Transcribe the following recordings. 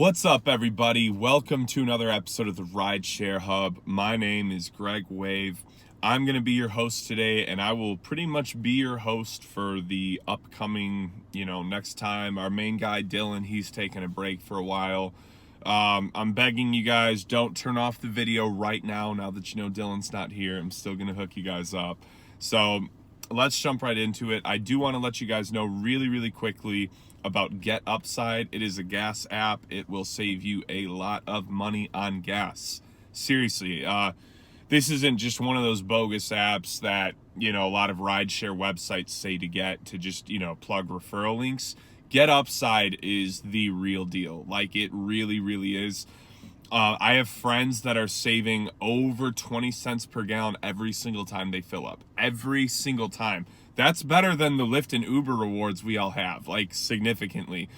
What's up, everybody? Welcome to another episode of the Rideshare Hub. My name is Greg Wave. I'm going to be your host today, and I will pretty much be your host for the upcoming, next time. Our main guy, Dylan, he's taking a break for a while. I'm begging you guys, don't turn off the video right now that you know Dylan's not here. I'm still going to hook you guys up. So let's jump right into it. I do want to let you guys know really quickly about GetUpside. It is a gas app. It will save you a lot of money on gas. Seriously, this isn't just one of those bogus apps that, a lot of rideshare websites say to get to just, plug referral links. GetUpside is the real deal. Like, it really is. I have friends that are saving over 20 cents per gallon every single time they fill up. Every single time. That's better than the Lyft and Uber rewards we all have, like, significantly.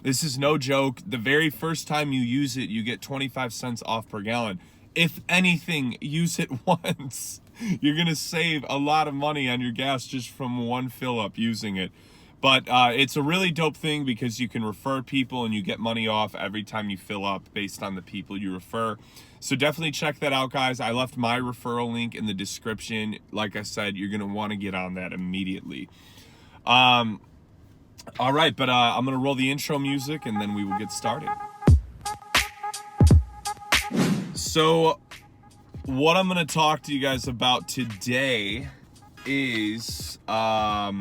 This is no joke. The very first time you use it, you get 25 cents off per gallon. If anything, use it once. You're going to save a lot of money on your gas just from one fill up using it. But it's a really dope thing because you can refer people and you get money off every time you fill up based on the people you refer. So definitely check that out, guys. I left my referral link in the description. Like I said, you're going to want to get on that immediately. All right, but I'm going to roll the intro music and then we will get started. So what I'm going to talk to you guys about today is a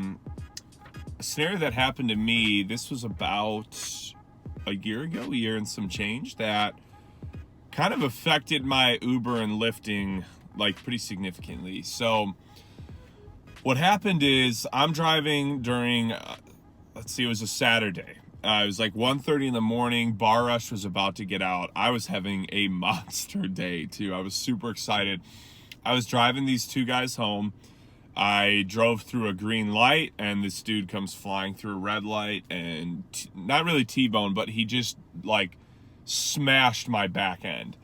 scenario that happened to me. This was about a year and some change that kind of affected my Uber and Lyfting like pretty significantly. So what happened is I'm driving during, it was a Saturday. It was like 1:30 in the morning. Bar rush was about to get out. I was having a monster day too. I was super excited. I was driving these two guys home. I drove through a green light and this dude comes flying through a red light and not really T-bone, but he just like smashed my back end.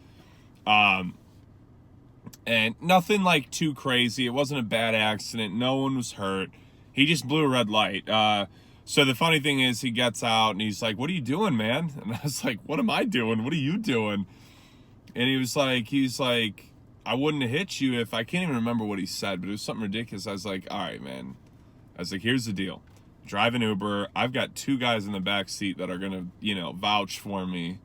And nothing like too crazy. It wasn't a bad accident. No one was hurt. He just blew a red light. So the funny thing is he gets out and he's like, "What are you doing, man?" And I was like, "What am I doing? What are you doing?" And he's like, "I wouldn't have hit you if," I can't even remember what he said, but it was something ridiculous. I was like, "All right, man." I was like, "Here's the deal. Drive an Uber. I've got two guys in the back seat that are going to, vouch for me.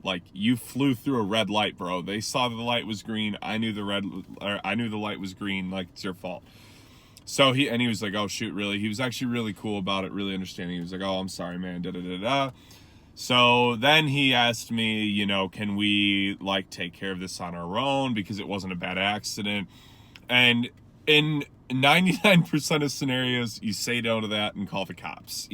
Like, you flew through a red light, bro. They saw the light was green. I knew the light was green. Like, it's your fault." So he was like, "Oh shoot, really?" He was actually really cool about it, really understanding. He was like, "Oh, I'm sorry, man. Da. So then he asked me, can we like take care of this on our own because it wasn't a bad accident? And in 99% of scenarios, you say no to that and call the cops,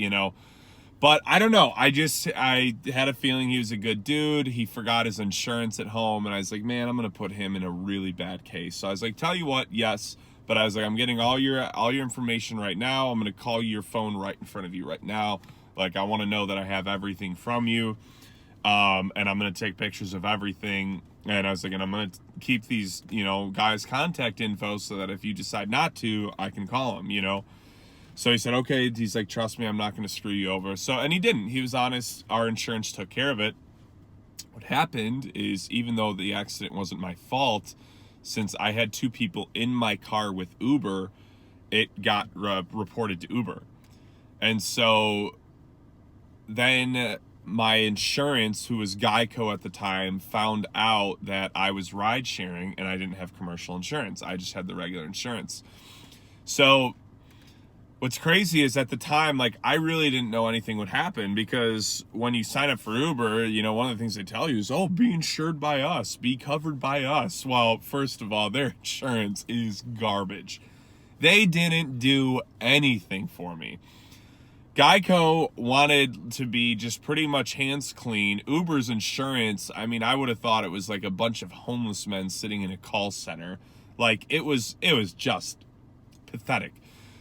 But I don't know. I had a feeling he was a good dude. He forgot his insurance at home. And I was like, man, I'm going to put him in a really bad case. So I was like, tell you what, yes. But I was like, I'm getting all your information right now. I'm going to call your phone right in front of you right now. Like, I want to know that I have everything from you. And I'm going to take pictures of everything. And I was like, and I'm going to keep these, guys' contact info so that if you decide not to, I can call them, So he said, okay. He's like, trust me, I'm not going to screw you over. So, and he didn't. He was honest. Our insurance took care of it. What happened is, even though the accident wasn't my fault, since I had two people in my car with Uber, it got reported to Uber. And so then my insurance, who was Geico at the time, found out that I was ride sharing and I didn't have commercial insurance. I just had the regular insurance. So what's crazy is at the time, like, I really didn't know anything would happen because when you sign up for Uber, one of the things they tell you is, oh, be insured by us, be covered by us. Well, first of all, their insurance is garbage. They didn't do anything for me. Geico wanted to be just pretty much hands clean. Uber's insurance, I mean, I would have thought it was like a bunch of homeless men sitting in a call center. Like, it was just pathetic.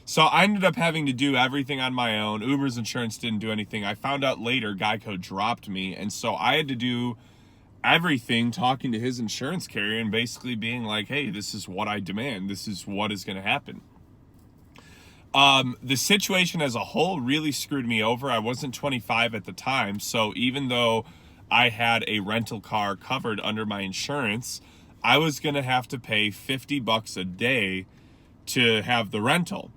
So I ended up having to do everything on my own. Uber's insurance didn't do anything. I found out later Geico dropped me. And so I had to do everything, talking to his insurance carrier and basically being like, hey, this is what I demand. This is what is going to happen. The situation as a whole really screwed me over. I wasn't 25 at the time. So even though I had a rental car covered under my insurance, I was going to have to pay $50 a day to have the rental.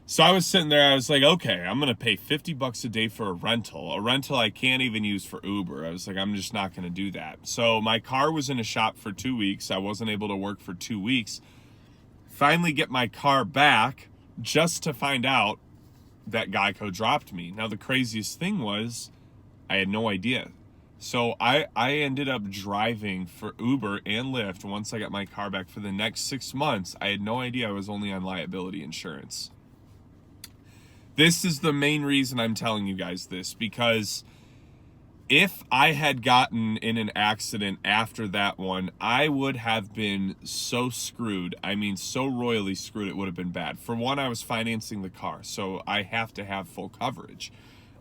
So I was sitting there, I was like, okay, I'm going to pay $50 a day for a rental I can't even use for Uber. I was like, I'm just not going to do that. So my car was in a shop for 2 weeks. I wasn't able to work for 2 weeks. Finally get my car back just to find out that Geico dropped me. Now, the craziest thing was I had no idea. So I ended up driving for Uber and Lyft once I got my car back for the next 6 months. I had no idea I was only on liability insurance. This is the main reason I'm telling you guys this, because if I had gotten in an accident after that one, I would have been so screwed. I mean, so royally screwed, it would have been bad. For one, I was financing the car, so I have to have full coverage.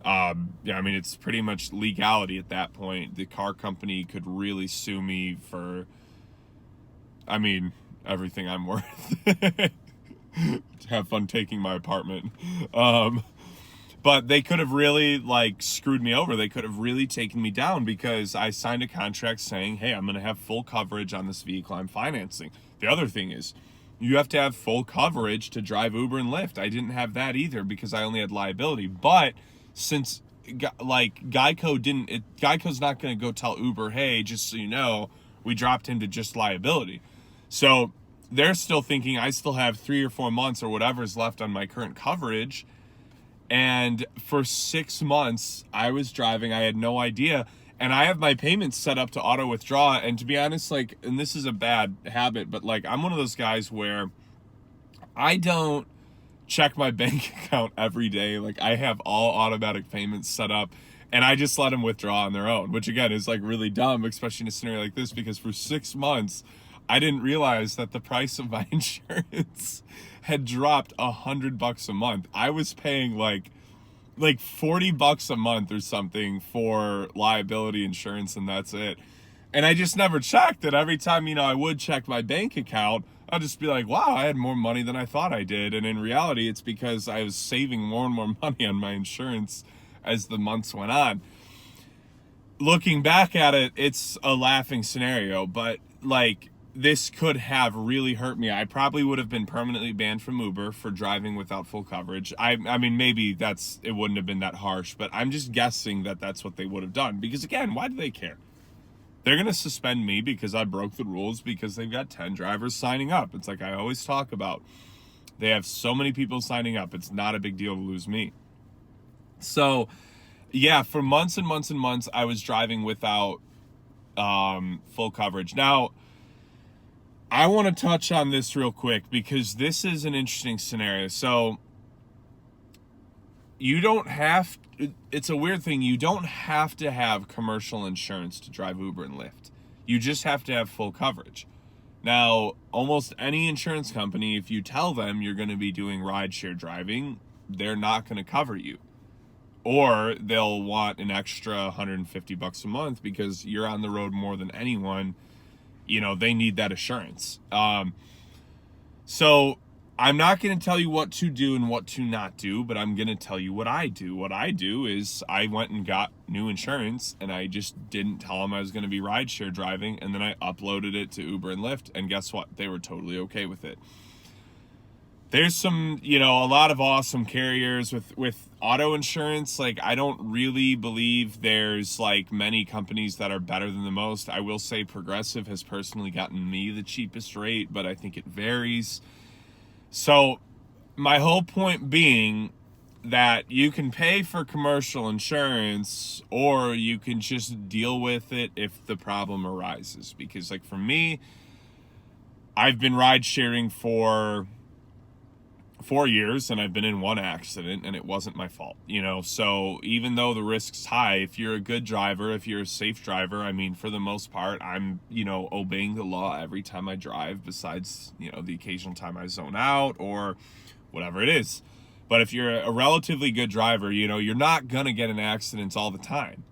Yeah, I mean, it's pretty much legality at that point. The car company could really sue me for, I mean, everything I'm worth. Have fun taking my apartment. But they could have really like screwed me over. They could have really taken me down because I signed a contract saying, hey, I'm going to have full coverage on this vehicle I'm financing. The other thing is you have to have full coverage to drive Uber and Lyft. I didn't have that either because I only had liability. But since like Geico's not going to go tell Uber, hey, just so you know, we dropped him to just liability. So they're still thinking I still have 3 or 4 months or whatever's left on my current coverage. And for 6 months, I was driving. I had no idea. And I have my payments set up to auto withdraw. And to be honest, like, and this is a bad habit, but like, I'm one of those guys where I don't check my bank account every day. Like, I have all automatic payments set up and I just let them withdraw on their own, which again is like really dumb, especially in a scenario like this, because for 6 months, I didn't realize that the price of my insurance had dropped $100 a month. I was paying like $40 a month or something for liability insurance, and that's it. And I just never checked it. Every time, I would check my bank account, I'd just be like, wow, I had more money than I thought I did. And in reality, it's because I was saving more and more money on my insurance as the months went on. Looking back at it, it's a laughing scenario, but like, this could have really hurt me. I probably would have been permanently banned from Uber for driving without full coverage. I mean, maybe it wouldn't have been that harsh, but I'm just guessing that that's what they would have done. Because again, why do they care? They're going to suspend me because I broke the rules because they've got 10 drivers signing up. It's like I always talk about. They have so many people signing up. It's not a big deal to lose me. So, yeah, for months and months and months, I was driving without full coverage. Now, I want to touch on this real quick because this is an interesting scenario. So it's a weird thing. You don't have to have commercial insurance to drive Uber and Lyft. You just have to have full coverage. Now, almost any insurance company, if you tell them you're going to be doing rideshare driving, they're not going to cover you. Or they'll want an extra $150 a month because you're on the road more than anyone. They need that assurance. So I'm not going to tell you what to do and what to not do, but I'm going to tell you what I do. What I do is I went and got new insurance and I just didn't tell them I was going to be rideshare driving. And then I uploaded it to Uber and Lyft, and guess what? They were totally okay with it. There's some, a lot of awesome carriers with auto insurance. Like, I don't really believe there's like many companies that are better than the most. I will say Progressive has personally gotten me the cheapest rate, but I think it varies. So my whole point being that you can pay for commercial insurance or you can just deal with it if the problem arises. Because like for me, I've been ride sharing for 4 years and I've been in one accident and it wasn't my fault, so even though the risk's high, if you're a good driver, if you're a safe driver, I mean, for the most part, I'm, obeying the law every time I drive, besides, the occasional time I zone out or whatever it is. But if you're a relatively good driver, you're not going to get in accidents all the time.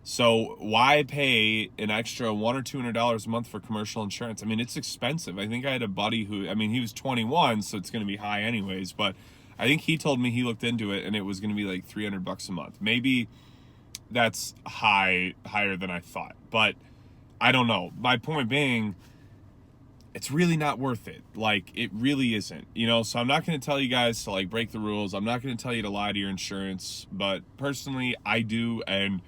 So why pay an extra $100 or $200 a month for commercial insurance? I mean, it's expensive. I think I had a buddy who, he was 21, so it's going to be high anyways, but I think he told me he looked into it and it was going to be like $300 a month. Maybe that's higher than I thought. But I don't know. My point being, it's really not worth it. Like, it really isn't, you know? So I'm not going to tell you guys to, like, break the rules. I'm not going to tell you to lie to your insurance. But personally, I do, and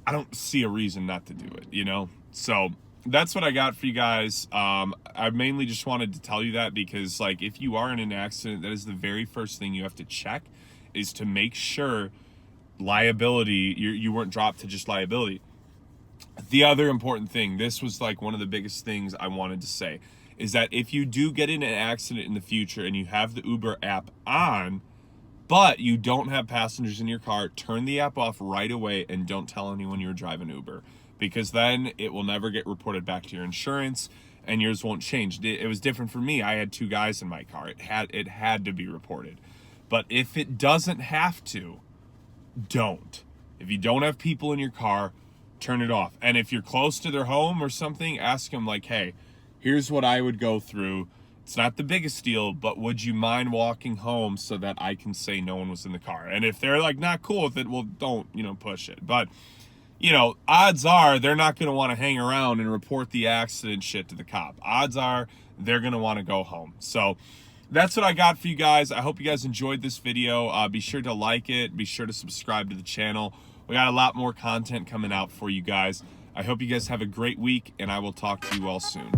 I don't see a reason not to do it, you know? So that's what I got for you guys. I mainly just wanted to tell you that because, like, if you are in an accident, that is the very first thing you have to check, is to make sure liability, you weren't dropped to just liability. The other important thing, this was like one of the biggest things I wanted to say, is that if you do get in an accident in the future and you have the Uber app on, but you don't have passengers in your car, turn the app off right away and don't tell anyone you're driving Uber, because then it will never get reported back to your insurance and yours won't change. It was different for me. I had 2 guys in my car. It had to be reported. But if it doesn't have to, don't. If you don't have people in your car, turn it off. And if you're close to their home or something, ask them like, hey, here's what I would go through. It's not the biggest deal, but would you mind walking home so that I can say no one was in the car? And if they're like not cool with it, well, don't, push it. But, odds are they're not going to want to hang around and report the accident shit to the cop. Odds are they're going to want to go home. So that's what I got for you guys. I hope you guys enjoyed this video. Be sure to like it. Be sure to subscribe to the channel. We got a lot more content coming out for you guys. I hope you guys have a great week, and I will talk to you all soon.